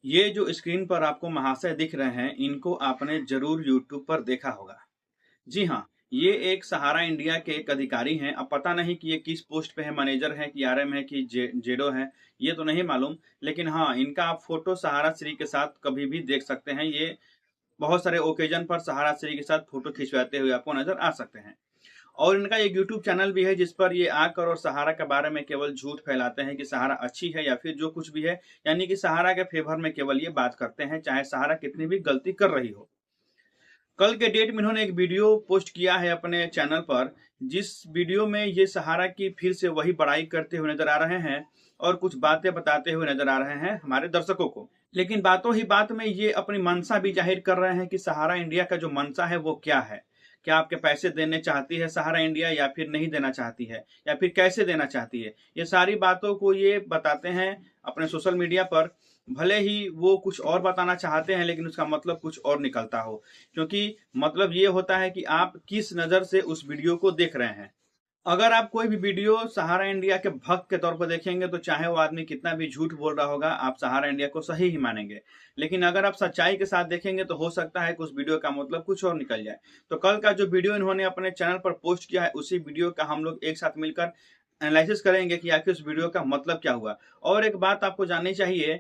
ये जो स्क्रीन पर आपको महाशय दिख रहे हैं, इनको आपने जरूर यूट्यूब पर देखा होगा। जी हाँ, ये एक सहारा इंडिया के एक अधिकारी हैं। अब पता नहीं कि ये किस पोस्ट पे है, मैनेजर है कि आरएम है कि जेडो है, ये तो नहीं मालूम। लेकिन हाँ, इनका आप फोटो सहारा श्री के साथ कभी भी देख सकते हैं। ये बहुत सारे ओकेजन पर सहारा श्री के साथ फोटो खिंचवाते हुए आपको नजर आ सकते हैं। और इनका एक यूट्यूब चैनल भी है जिस पर ये आकर और सहारा के बारे में केवल झूठ फैलाते हैं कि सहारा अच्छी है या फिर जो कुछ भी है, यानी कि सहारा के फेवर में केवल ये बात करते हैं, चाहे सहारा कितनी भी गलती कर रही हो। कल के डेट में इन्होंने एक वीडियो पोस्ट किया है अपने चैनल पर, जिस वीडियो में ये सहारा की फिर से वही बड़ाई करते हुए नजर आ रहे हैं और कुछ बातें बताते हुए नजर आ रहे हैं हमारे दर्शकों को। लेकिन बातों ही बात में ये अपनी मंशा भी जाहिर कर रहे हैं कि सहारा इंडिया का जो मंशा है वो क्या है। क्या आपके पैसे देने चाहती है सहारा इंडिया, या फिर नहीं देना चाहती है, या फिर कैसे देना चाहती है। ये सारी बातों को ये बताते हैं अपने सोशल मीडिया पर। भले ही वो कुछ और बताना चाहते हैं, लेकिन उसका मतलब कुछ और निकलता हो। क्योंकि मतलब ये होता है कि आप किस नज़र से उस वीडियो को देख रहे हैं। अगर आप कोई भी वीडियो सहारा इंडिया के भक्त के तौर पर देखेंगे, तो चाहे वो आदमी कितना भी झूठ बोल रहा होगा, आप सहारा इंडिया को सही ही मानेंगे। लेकिन अगर आप सच्चाई के साथ देखेंगे, तो हो सकता है कि उस वीडियो का मतलब कुछ और निकल जाए। तो कल का जो वीडियो इन्होंने अपने चैनल पर पोस्ट किया है, उसी वीडियो का हम लोग एक साथ मिलकर एनालिसिस करेंगे कि आखिर उस वीडियो का मतलब क्या हुआ। और एक बात आपको जाननी चाहिए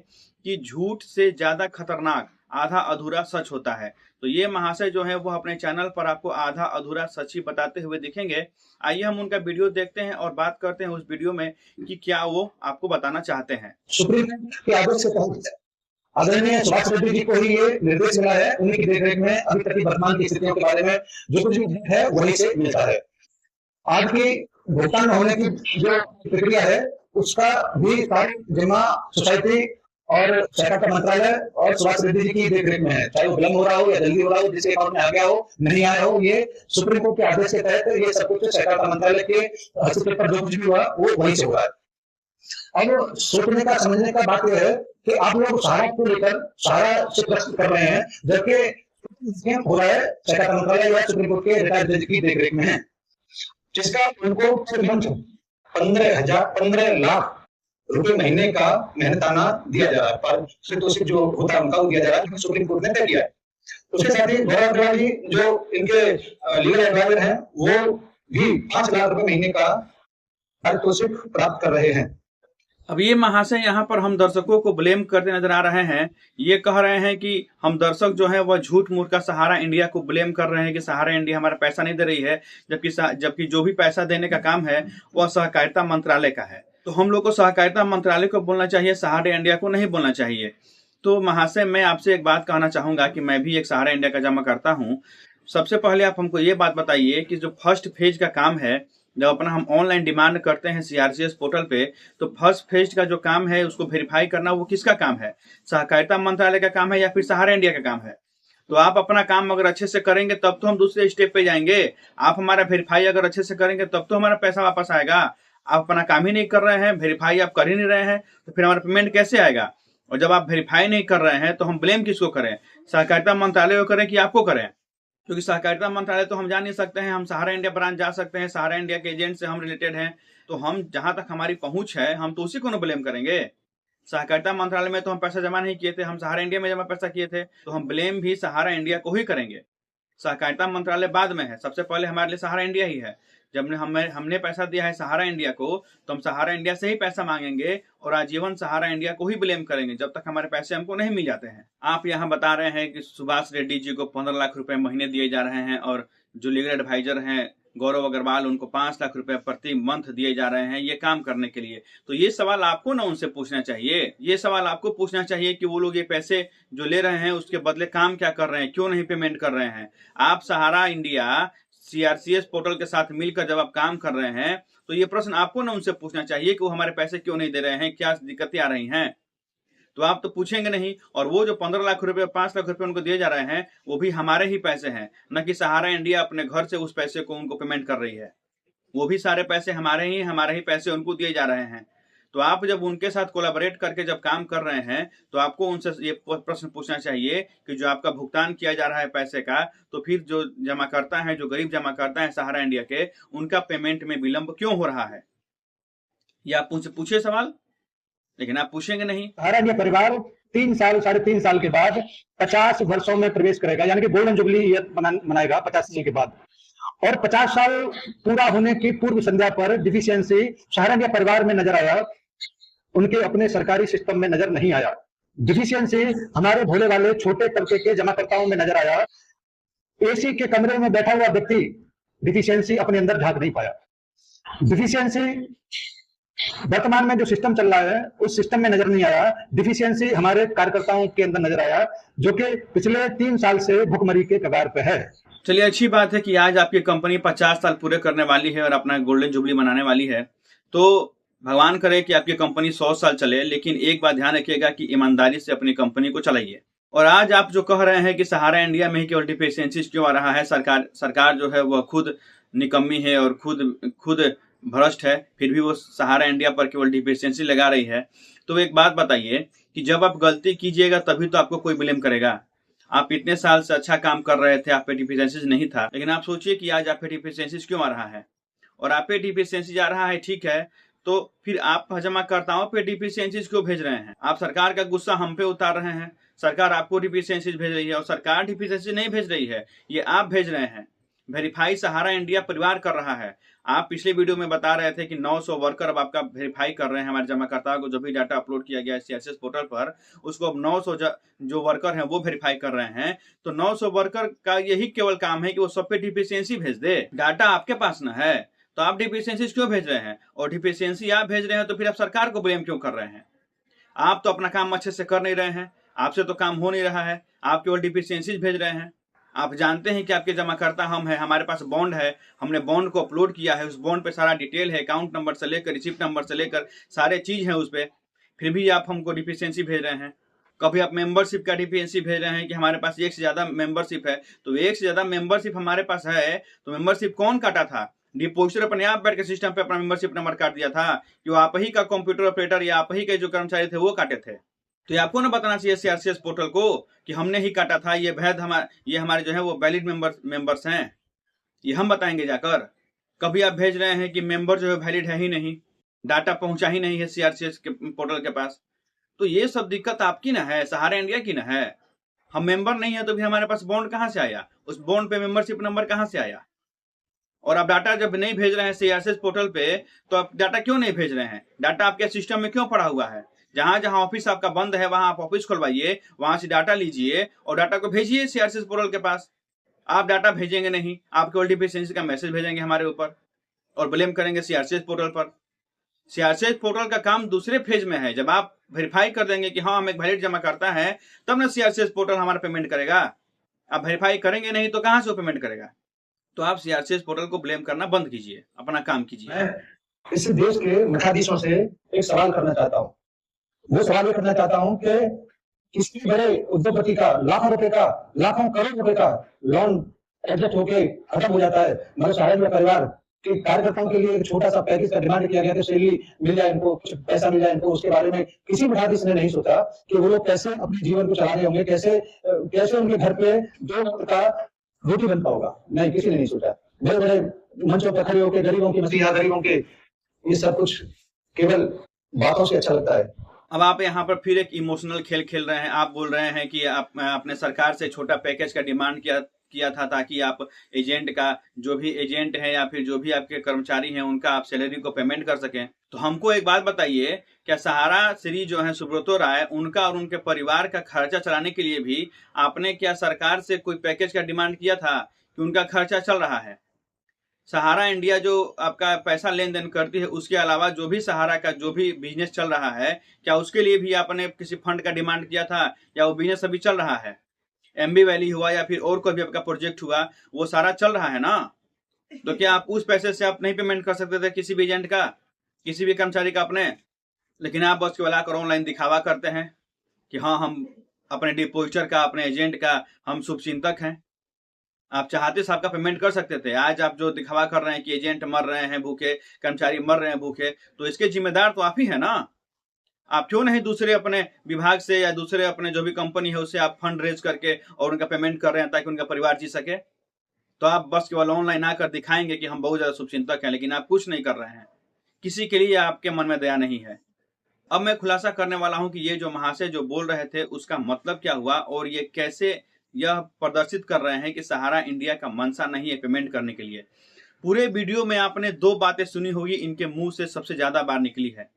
कि झूठ से ज्यादा खतरनाक आधा अधूरा सच होता है। तो ये महाशय जो है वो अपने चैनल पर आपको आधा अधूरा सच ही बताते हुए दिखेंगे। आइए हम उनका वीडियो देखते हैं और बात करते हैं उस वीडियो में कि क्या वो आपको बताना चाहते हैं। सुप्रीम कोर्ट के आदेश के तहत आदरणीय सुभाष रेड्डी जी को ही ये निर्देश मिला है। उन्हीं की देखरेख में अभी तक की वर्तमान की स्थितियों के बारे में जो कुछ भी है वहीं से मिलता है। आज की भुगतान होने की जो प्रक्रिया है उसका भी सारी जिम्मा सोसाइटी और सहकारिता मंत्रालय और सुभाष रेड्डी जी की देखरेख में है। चाहे वो विलंब हो रहा हो या जल्दी हो रहा हो, जिसके अकाउंट में आ गया हो नहीं आया हो, ये सुप्रीम कोर्ट के आदेश के तहत ये सब कुछ सहकारिता मंत्रालय के हस्तक्षेप पर जो कुछ भी हुआ वो वहीं से हुआ है। अब सोचने का समझने का बात यह है कि आप लोग सहारा को लेकर सहारा से प्रश्न कर रहे हैं, जबकि हो रहा है सहकारिता मंत्रालय या सुप्रीम कोर्ट के रिटायर्ड जज की देखरेख में है, जिसका उनको 15 लाख रुपए महीने का मेहनताना दिया जा रहा है। पारितोषिक जो होता है उनका वो दिया जा रहा है, सुप्रीम कोर्ट ने तय किया है। उसके साथ ही गौरव अग्रवाल जी जो इनके लीगल एडवाइजर हैं, वो भी 5 लाख रुपए महीने का पारितोषिक प्राप्त कर रहे हैं। अब ये महाशय यहाँ पर हम दर्शकों को ब्लेम करते नजर आ रहे हैं। ये कह रहे हैं कि हम दर्शक जो है वह झूठ मूठ का सहारा इंडिया को ब्लेम कर रहे हैं कि सहारा इंडिया हमारा पैसा नहीं दे रही है, जबकि जो भी पैसा देने का काम है वह सहकारिता मंत्रालय का है। तो हम लोग को सहकारिता मंत्रालय को बोलना चाहिए, सहारा इंडिया को नहीं बोलना चाहिए। तो महाशय, मैं आपसे एक बात कहना चाहूंगा कि मैं भी एक सहारा इंडिया का जमा करता हूँ। सबसे पहले आप हमको ये बात बताइए कि जो फर्स्ट फेज का काम है, जब अपना हम ऑनलाइन डिमांड करते हैं सीआरसीएस पोर्टल पे, तो फर्स्ट फेज का जो काम है उसको वेरीफाई करना वो किसका काम है? सहकारिता मंत्रालय का काम है या फिर सहारा इंडिया का काम है? तो आप अपना काम अगर अच्छे से करेंगे तब तो हम दूसरे स्टेप पे जाएंगे। आप हमारा वेरीफाई अगर अच्छे से करेंगे तब तो हमारा पैसा वापस आएगा। आप अपना काम ही नहीं कर रहे हैं, वेरीफाई आप कर ही नहीं रहे हैं, तो फिर हमारा पेमेंट कैसे आएगा? और जब आप वेरीफाई नहीं कर रहे हैं तो हम ब्लेम किसको करें? सहकारिता मंत्रालय को करें कि आपको करें? क्योंकि सहकारिता मंत्रालय तो हम जा नहीं सकते हैं। हम सहारा इंडिया ब्रांच जा सकते हैं, सहारा इंडिया के एजेंट से हम रिलेटेड हैं, तो हम जहां तक हमारी पहुंच है हम तो उसी को ना ब्लेम करेंगे। सहकारिता मंत्रालय में तो हम पैसा जमा नहीं किए थे, हम सहारा इंडिया में जमा पैसा किए थे, तो हम ब्लेम भी सहारा इंडिया को ही करेंगे। सहकारिता मंत्रालय बाद में है, सबसे पहले हमारे लिए सहारा इंडिया ही है। जब हमने पैसा दिया है सहारा इंडिया को, तो हम सहारा इंडिया से ही पैसा मांगेंगे और आजीवन सहारा इंडिया को ही ब्लेम करेंगे जब तक हमारे पैसे हमको नहीं मिल जाते हैं। आप यहाँ बता रहे हैं कि सुभाष रेड्डी जी को 15 लाख रुपए महीने दिए जा रहे हैं, और जो लीगल एडवाइजर हैं गौरव अग्रवाल, उनको 5 लाख रुपए प्रति मंथ दिए जा रहे हैं ये काम करने के लिए। तो ये सवाल आपको ना उनसे पूछना चाहिए, ये सवाल आपको पूछना चाहिए कि वो लोग ये पैसे जो ले रहे हैं उसके बदले काम क्या कर रहे हैं, क्यों नहीं पेमेंट कर रहे हैं। आप सहारा इंडिया सीआरसीएस पोर्टल के साथ मिलकर जब आप काम कर रहे हैं, तो ये प्रश्न आपको ना उनसे पूछना चाहिए कि वो हमारे पैसे क्यों नहीं दे रहे हैं, क्या दिक्कतें आ रही हैं। तो आप तो पूछेंगे नहीं। और वो जो 15 लाख रुपए 5 लाख रुपए उनको दिए जा रहे हैं, वो भी हमारे ही पैसे हैं, न कि सहारा इंडिया अपने घर से उस पैसे को उनको पेमेंट कर रही है। वो भी सारे पैसे हमारे ही पैसे उनको दिए जा रहे हैं। तो आप जब उनके साथ कोलैबोरेट करके जब काम कर रहे हैं, तो आपको उनसे ये प्रश्न पूछना चाहिए कि जो आपका भुगतान किया जा रहा है पैसे का, तो फिर जो जमा करता है, जो गरीब जमा करता है सहारा इंडिया के, उनका पेमेंट में विलंब क्यों हो रहा है? ये आप पूछे सवाल, लेकिन आप पूछेंगे नहीं। सहारा इंडिया परिवार 3 साल 3.5 साल के बाद 50 वर्षों में प्रवेश करेगा, यानी कि गोल्डन जुबली ईयर मनाएगा 50 साल के बाद। और 50 साल पूरा होने की पूर्व संध्या पर डिफिशियंसी सहारा इंडिया परिवार में नजर आया, उनके अपने सरकारी सिस्टम में नजर नहीं आया। डिफिशियंसी हमारे भोले वाले छोटे तबके के जमाकर्ताओं में नजर आया। एसी के कमरे में बैठा हुआ व्यक्ति डिफिशियंसी अपने अंदर झांक नहीं पाया। डिफिशियंसी वर्तमान में जो सिस्टम चल रहा है उस सिस्टम में नजर नहीं आया। डिफिशियंसी हमारे कार्यकर्ताओं के अंदर नजर आया, जो कि पिछले 3 साल से भुखमरी के कगार पे है। चलिए, अच्छी बात है कि आज आपकी कंपनी 50 साल पूरे करने वाली है और अपना गोल्डन जुबली मनाने वाली है। तो भगवान करे कि आपकी कंपनी 100 साल चले, लेकिन एक बात ध्यान रखिएगा कि ईमानदारी से अपनी कंपनी को चलाइए। और आज आप जो कह रहे हैं कि सहारा इंडिया में ही केवल डिफिशियंसीज क्यों आ रहा है, सरकार जो है वह खुद निकम्मी है और खुद भ्रष्ट है, फिर भी वो सहारा इंडिया पर केवल डिफिशियंसी लगा रही है। तो एक बात बताइए कि जब आप गलती कीजिएगा तभी तो आपको कोई ब्लेम करेगा। आप इतने साल से अच्छा काम कर रहे थे, आप पे डिफिशियंसीज नहीं था, लेकिन आप सोचिए कि आज आप पे डिफिशियंसीज क्यों आ रहा है। और आप पे डिफिशियंसीज आ रहा है, ठीक है, तो फिर आप जमाकर्ताओं पे डिफिशियंसीज क्यों भेज रहे हैं? आप सरकार का गुस्सा हम पे उतार रहे हैं, सरकार आपको डिफिशियंसीज भेज रही है, और सरकार डिफिशियंसी नहीं भेज रही है, ये आप भेज रहे हैं। वेरीफाई सहारा इंडिया परिवार कर रहा है। आप पिछले वीडियो में बता रहे थे कि 900 वर्कर अब आपका वेरीफाई कर रहे हैं, हमारे जमाकर्ता को जो भी डाटा अपलोड किया गया है सीआरसीएस पोर्टल पर, उसको अब 900 जो वर्कर हैं वो वेरीफाई कर रहे हैं। तो 900 वर्कर का यही केवल काम है कि वो सब पे डिफिशियंसी भेज दे। डाटा आपके पास ना है तो आप डिफिशियंसी क्यों भेज रहे हैं? और डिफिशियंसी आप भेज रहे हैं तो फिर आप सरकार को ब्लेम क्यों कर रहे हैं? आप तो अपना काम अच्छे से कर नहीं रहे हैं, आपसे तो काम हो नहीं रहा है, आप केवल डिफिशियंसीज भेज रहे हैं। आप जानते हैं कि आपके जमाकर्ता हम हैं, हमारे पास बॉन्ड है, हमने बॉन्ड को अपलोड किया है, उस बॉन्ड पे सारा डिटेल है, अकाउंट नंबर से लेकर रिसिप्ट नंबर से लेकर सारे चीज है उस पे, फिर भी आप हमको डिफिशियंसी भेज रहे हैं। कभी आप मेंबरशिप का डिफिशियंसी भेज रहे हैं कि हमारे पास 1 से ज्यादा मेंबरशिप है, तो 1 से ज्यादा मेंबरशिप हमारे पास है, तो मेंबरशिप कौन काटा था? डिपोजिटर अपने आप बैठ के सिस्टम पे अपना मेंबरशिप नंबर काट दिया था कि वो आप ही का कंप्यूटर ऑपरेटर या आप ही के जो कर्मचारी थे वो काटे थे। तो ये आपको ना बताना चाहिए सीआरसीएस पोर्टल को कि हमने ही काटा था, ये वैध ये हमारे जो है वो वैलिड मेंबर्स हैं, ये हम बताएंगे जाकर। कभी आप भेज रहे हैं कि मेंबर जो है वैलिड है ही नहीं, डाटा पहुंचा ही नहीं है सीआरसीएस के पोर्टल के पास। तो ये सब दिक्कत आपकी ना है, सहारा इंडिया की ना है। हम मेंबर नहीं है तो भी हमारे पास बॉन्ड कहां से आया, उस बॉन्ड पे मेंबरशिप नंबर कहां से आया? और आप डाटा जब नहीं भेज रहे हैं सीआरसीएस पोर्टल पे, तो आप डाटा क्यों नहीं भेज रहे हैं? डाटा आपके सिस्टम में क्यों पड़ा हुआ है? जहां जहां ऑफिस आपका बंद है वहां आप ऑफिस खुलवाइए, वहां से डाटा लीजिए और डाटा को भेजिए सीआरसीएस पोर्टल के पास। आप डाटा भेजेंगे नहीं, आप केवल डिफिशियंसी का मैसेज भेजेंगे हमारे ऊपर और ब्लेम करेंगे सीआरसीएस पोर्टल पर। सीआरसीएस पोर्टल का काम दूसरे फेज में है। जब आप वेरीफाई कर देंगे कि हाँ हम एक वैलिड जमा करता है, तब ना सीआरसीएस पोर्टल हमारा पेमेंट करेगा। आप वेरीफाई करेंगे नहीं तो कहां से वो पेमेंट करेगा? तो आप सीआरसीएस पोर्टल को ब्लेम करना बंद कीजिए, अपना काम कीजिए। मैं इस देश के मठाधीशों से एक सवाल करना चाहता हूँ। वो सवाल ये करना चाहता हूँ कि किसी बड़े उद्योगपति का लाखों रुपए का, लाखों करोड़ रुपए का लोन एडजस्ट होके खत्म हो जाता है, मगर सहारा इंडिया परिवार के कार्यकर्ताओं के लिए एक छोटा सा पैकेज का डिमांड किया गया कि सैलरी मिल जाए इनको, कुछ पैसा मिल जाए इनको। उसके बारे में किसी मठाधीश ने नहीं सोचा कि वो लोग कैसे अपने जीवन को चला रहे होंगे, कैसे उनके घर पे 2 वक्त का रोटी बनता होगा। नहीं, किसी ने नहीं सोचा। बड़े बड़े मंचों पर खड़े होकर गरीबों की मसीहा, गरीबों के ये सब कुछ केवल बातों से अच्छा लगता है। अब आप यहाँ पर फिर एक इमोशनल खेल खेल रहे हैं। आप बोल रहे हैं कि आप अपने सरकार से छोटा पैकेज का डिमांड किया था ताकि आप एजेंट का, जो भी एजेंट है या फिर जो भी आपके कर्मचारी हैं उनका आप सैलरी को पेमेंट कर सकें। तो हमको एक बात बताइए, क्या सहारा श्री जो है सुब्रतो राय, उनका और उनके परिवार का खर्चा चलाने के लिए भी आपने क्या सरकार से कोई पैकेज का डिमांड किया था कि उनका खर्चा चल रहा है? सहारा इंडिया जो आपका पैसा लेन देन करती है, उसके अलावा जो भी सहारा का जो भी बिजनेस चल रहा है, क्या उसके लिए भी आपने किसी फंड का डिमांड किया था या वो बिजनेस अभी चल रहा है? एमबी वैली हुआ या फिर और कोई भी आपका प्रोजेक्ट हुआ, वो सारा चल रहा है ना? तो क्या आप उस पैसे से आप नहीं पेमेंट कर सकते थे किसी भी एजेंट का, किसी भी कर्मचारी का अपने? लेकिन आप बस केवल आकर ऑनलाइन दिखावा करते हैं कि हाँ हम अपने डिपोजिटर का, अपने एजेंट का हम शुभचिंतक हैं। आप चाहते साहब का पेमेंट कर सकते थे। आज आप जो दिखावा कर रहे हैं कि एजेंट मर रहे हैं भूखे, कर्मचारी मर रहे हैं भूखे, तो इसके जिम्मेदार तो आप ही है ना। आप क्यों नहीं दूसरे अपने विभाग से या दूसरे अपने जो भी कंपनी है उससे आप फंड रेज करके और उनका पेमेंट कर रहे हैं ताकि उनका परिवार जी सके? तो आप बस केवल ऑनलाइन आकर दिखाएंगे कि हम बहुत ज्यादा शुभचिंतक हैं, लेकिन आप कुछ नहीं कर रहे हैं। किसी के लिए आपके मन में दया नहीं है। अब मैं खुलासा करने वाला हूं कि ये जो महाशय जो बोल रहे थे उसका मतलब क्या हुआ और ये कैसे यह प्रदर्शित कर रहे हैं कि सहारा इंडिया का मंशा नहीं है पेमेंट करने के लिए। पूरे वीडियो में आपने दो बातें सुनी होगी, इनके मुंह से सबसे ज्यादा बार निकली है।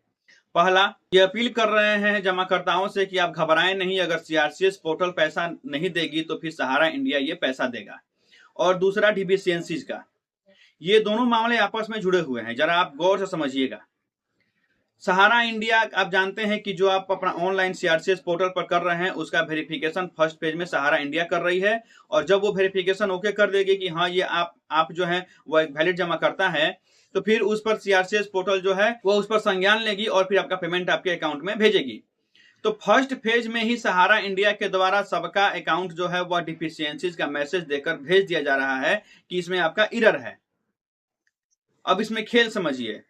पहला, ये अपील कर रहे हैं जमाकर्ताओं से कि आप घबराएं नहीं, अगर सीआरसीएस पोर्टल पैसा नहीं देगी तो फिर सहारा इंडिया ये पैसा देगा। और दूसरा डिफिशियंसीज का, ये दोनों मामले आपस में जुड़े हुए हैं, जरा आप गौर से समझिएगा। सहारा इंडिया आप जानते हैं कि जो आप अपना ऑनलाइन सीआरसीएस पोर्टल पर कर रहे हैं उसका वेरिफिकेशन फर्स्ट पेज में सहारा इंडिया कर रही है, और जब वो वेरिफिकेशन ओके कर देगी कि हाँ ये आप जो है वो एक वैलिड जमा करता है, तो फिर उस पर सीआरसीएस पोर्टल जो है वो उस पर संज्ञान लेगी और फिर आपका पेमेंट आपके अकाउंट में भेजेगी। तो फर्स्ट फेज में ही सहारा इंडिया के द्वारा सबका अकाउंट जो है वह डिफिशियंसीज का मैसेज देकर भेज दिया जा रहा है कि इसमें आपका एरर है। अब इसमें खेल समझिए,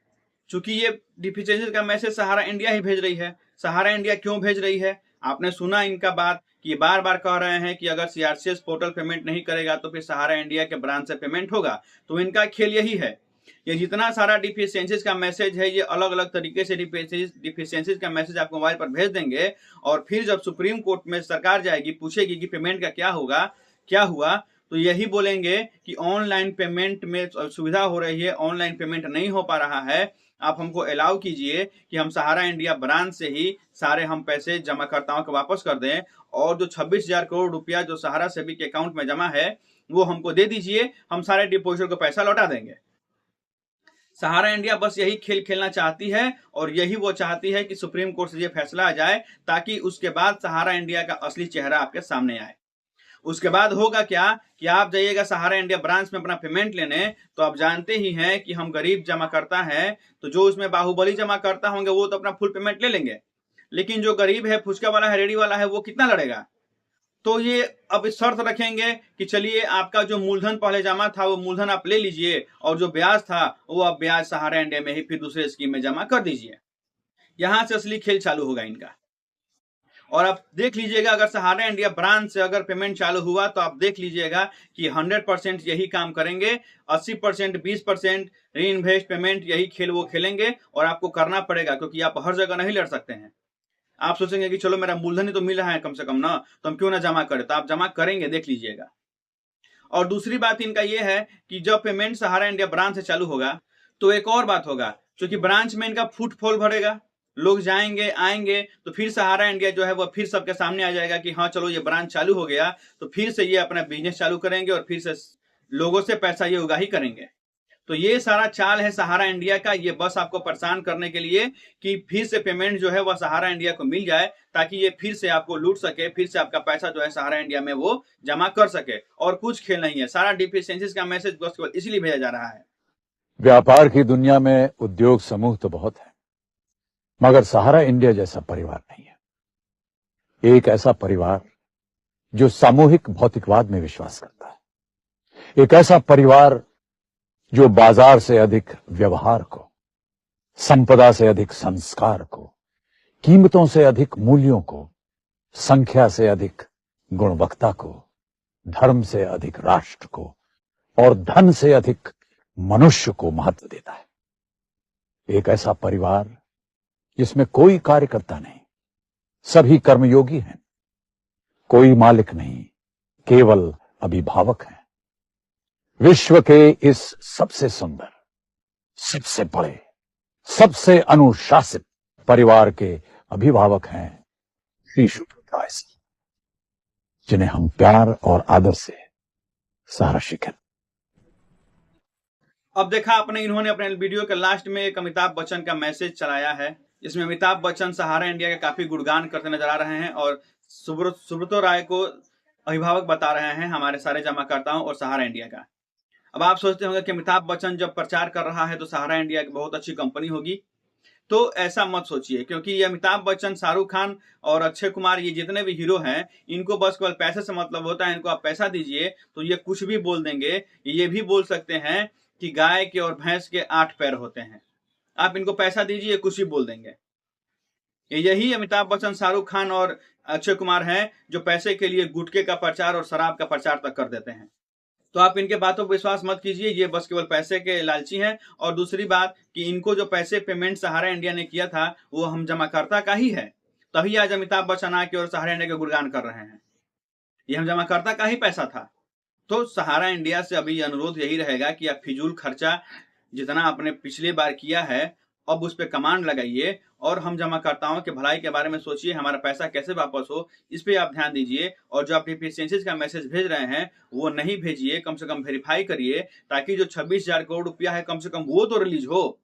चूंकि ये डिफिशियंसीज का मैसेज सहारा इंडिया ही भेज रही है। सहारा इंडिया क्यों भेज रही है? आपने सुना इनका बात कि बार बार कह रहे हैं कि अगर सीआरसीएस पोर्टल पेमेंट नहीं करेगा तो फिर सहारा इंडिया के ब्रांच से पेमेंट होगा। तो इनका खेल यही है, ये जितना सारा डिफिशियंसीज का मैसेज है ये अलग अलग तरीके से डिफिशियंसीज का मैसेज आपको मोबाइल पर भेज देंगे, और फिर जब सुप्रीम कोर्ट में सरकार जाएगी, पूछेगी कि पेमेंट का क्या होगा, क्या हुआ, तो यही बोलेंगे कि ऑनलाइन पेमेंट में सुविधा हो रही है, ऑनलाइन पेमेंट नहीं हो पा रहा है, आप हमको अलाउ कीजिए कि हम सहारा इंडिया ब्रांच से ही सारे हम पैसे जमाकर्ताओं को वापस कर दें, और जो 26,000 करोड़ रुपया जो सहारा सेबी के अकाउंट में जमा है वो हमको दे दीजिए, हम सारे डिपोजिटर को पैसा लौटा देंगे। सहारा इंडिया बस यही खेल खेलना चाहती है, और यही वो चाहती है कि सुप्रीम कोर्ट से ये फैसला आ जाए ताकि उसके बाद सहारा इंडिया का असली चेहरा आपके सामने आए। उसके बाद होगा क्या कि आप जाइएगा सहारा इंडिया ब्रांच में अपना पेमेंट लेने, तो आप जानते ही हैं कि हम गरीब जमा करता है, तो जो उसमें बाहुबली जमा करता होंगे वो तो अपना फुल पेमेंट ले लेंगे, लेकिन जो गरीब है, फुचका वाला है, रेडी वाला है, वो कितना लड़ेगा? तो ये अब शर्त रखेंगे कि चलिए आपका जो मूलधन पहले जमा था वो मूलधन आप ले लीजिए, और जो ब्याज था वो आप ब्याज सहारा इंडिया में ही फिर दूसरे स्कीम में जमा कर दीजिए। यहां से असली खेल चालू होगा इनका। और आप देख लीजिएगा, अगर सहारा इंडिया ब्रांच से अगर पेमेंट चालू हुआ तो आप देख लीजिएगा कि 100% यही काम करेंगे, 80% 20% री इन्वेस्ट पेमेंट, यही खेल वो खेलेंगे, और आपको करना पड़ेगा क्योंकि आप हर जगह नहीं लड़ सकते हैं। आप सोचेंगे कि चलो मेरा मूलधन ही तो मिल रहा है कम से कम ना, तो हम क्यों ना जमा करें, तो आप जमा करेंगे, देख लीजिएगा। और दूसरी बात इनका यह है कि जब पेमेंट सहारा इंडिया ब्रांच से चालू होगा तो एक और बात होगा, क्योंकि ब्रांच में इनका फुटफॉल बढ़ेगा, लोग जाएंगे आएंगे, तो फिर सहारा इंडिया जो है वो फिर सबके सामने आ जाएगा कि हाँ चलो ये ब्रांच चालू हो गया, तो फिर से ये अपना बिजनेस चालू करेंगे और फिर से लोगों से पैसा ये उगाही करेंगे। तो ये सारा चाल है सहारा इंडिया का, ये बस आपको परेशान करने के लिए कि फिर से पेमेंट जो है वह सहारा इंडिया को मिल जाए, ताकि ये फिर से आपको लूट सके, फिर से आपका पैसा जो है सहारा इंडिया में वो जमा कर सके। और कुछ खेल नहीं है, सारा डिफिशियंसीज का मैसेज बस केवल इसलिए भेजा जा रहा है। व्यापार की दुनिया में उद्योग समूह तो बहुत है, मगर सहारा इंडिया जैसा परिवार नहीं है। एक ऐसा परिवार जो सामूहिक भौतिकवाद में विश्वास करता है, एक ऐसा परिवार जो बाजार से अधिक व्यवहार को, संपदा से अधिक संस्कार को, कीमतों से अधिक मूल्यों को, संख्या से अधिक गुणवत्ता को, धर्म से अधिक राष्ट्र को और धन से अधिक मनुष्य को महत्व देता है। एक ऐसा परिवार जिसमें कोई कार्यकर्ता नहीं, सभी कर्मयोगी हैं, कोई मालिक नहीं, केवल अभिभावक हैं। विश्व के इस सबसे सुंदर, सबसे बड़े, सबसे अनुशासित परिवार के अभिभावक हैं श्री सुब्रत राय जी, जिन्हें हम प्यार और आदर से सहारा शिखर। अब देखा आपने, इन्होंने अपने वीडियो के लास्ट में एक अमिताभ बच्चन का मैसेज चलाया है, इसमें अमिताभ बच्चन सहारा इंडिया का काफी गुणगान करते नजर आ रहे हैं और सुब्रत राय को अभिभावक बता रहे हैं हमारे सारे जमाकर्ताओं और सहारा इंडिया का। अब आप सोचते होंगे कि अमिताभ बच्चन जब प्रचार कर रहा है तो सहारा इंडिया की बहुत अच्छी कंपनी होगी, तो ऐसा मत सोचिए, क्योंकि ये अमिताभ बच्चन, शाहरुख खान और अक्षय कुमार, ये जितने भी हीरो हैं, इनको बस केवल पैसे से मतलब होता है। इनको आप पैसा दीजिए तो ये कुछ भी बोल देंगे। ये भी बोल सकते हैं कि गाय के और भैंस के 8 पैर होते हैं, आप इनको पैसा दीजिए कुछ भी बोल देंगे। यही अमिताभ बच्चन, शाहरुख खान और अक्षय कुमार हैं जो पैसे के लिए गुटखे का प्रचार और शराब का प्रचार तक कर देते हैं। तो आप इनके बातों पर विश्वास मत कीजिए, ये बस केवल पैसे के लालची हैं। और दूसरी बात कि इनको जो पैसे पेमेंट सहारा इंडिया ने किया था वो हम जमाकर्ता का ही है, तभी आज अमिताभ बच्चन आके और सहारा इंडिया के गुणगान कर रहे हैं। ये हम जमाकर्ता का ही पैसा था। तो सहारा इंडिया से अभी अनुरोध यही रहेगा कि आप फिजूल खर्चा जितना आपने पिछली बार किया है अब उस पर कमांड लगाइए और हम जमाकर्ताओं के भलाई के बारे में सोचिए, हमारा पैसा कैसे वापस हो इस पे आप ध्यान दीजिए। और जो आप डिफिशियंसीज का मैसेज भेज रहे हैं वो नहीं भेजिए, कम से कम वेरीफाई करिए, ताकि जो 26,000 करोड़ रुपया है कम से कम वो तो रिलीज हो।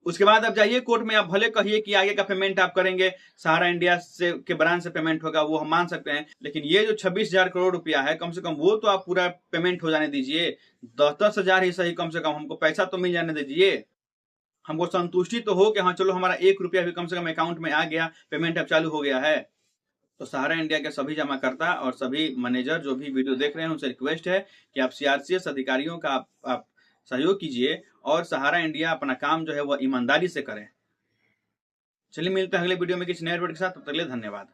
उसके बाद आप जाइए कोर्ट में, आप भले कहिए कि आगे का पेमेंट आप करेंगे सहारा इंडिया से के ब्रांच से पेमेंट होगा, वो हम मान सकते हैं, लेकिन ये जो 26,000 करोड़ रुपया है कम से कम वो तो आप पूरा पेमेंट हो जाने दीजिए। 10,000 ही सही, कम से कम हमको पैसा तो मिल जाने दीजिए, हमको संतुष्टि तो हो कि हाँ चलो हमारा 1 रुपया भी कम से कम अकाउंट में आ गया, पेमेंट अब चालू हो गया है। तो सहारा इंडिया के सभी जमाकर्ता और सभी मैनेजर जो भी वीडियो देख रहे हैं उनसे रिक्वेस्ट है कि आप सीआरसीएस अधिकारियों का आप सहयोग कीजिए और सहारा इंडिया अपना काम जो है वह ईमानदारी से करें। चलिए मिलते हैं अगले वीडियो में किसी नए वीडियो के साथ, तब तक के लिए धन्यवाद।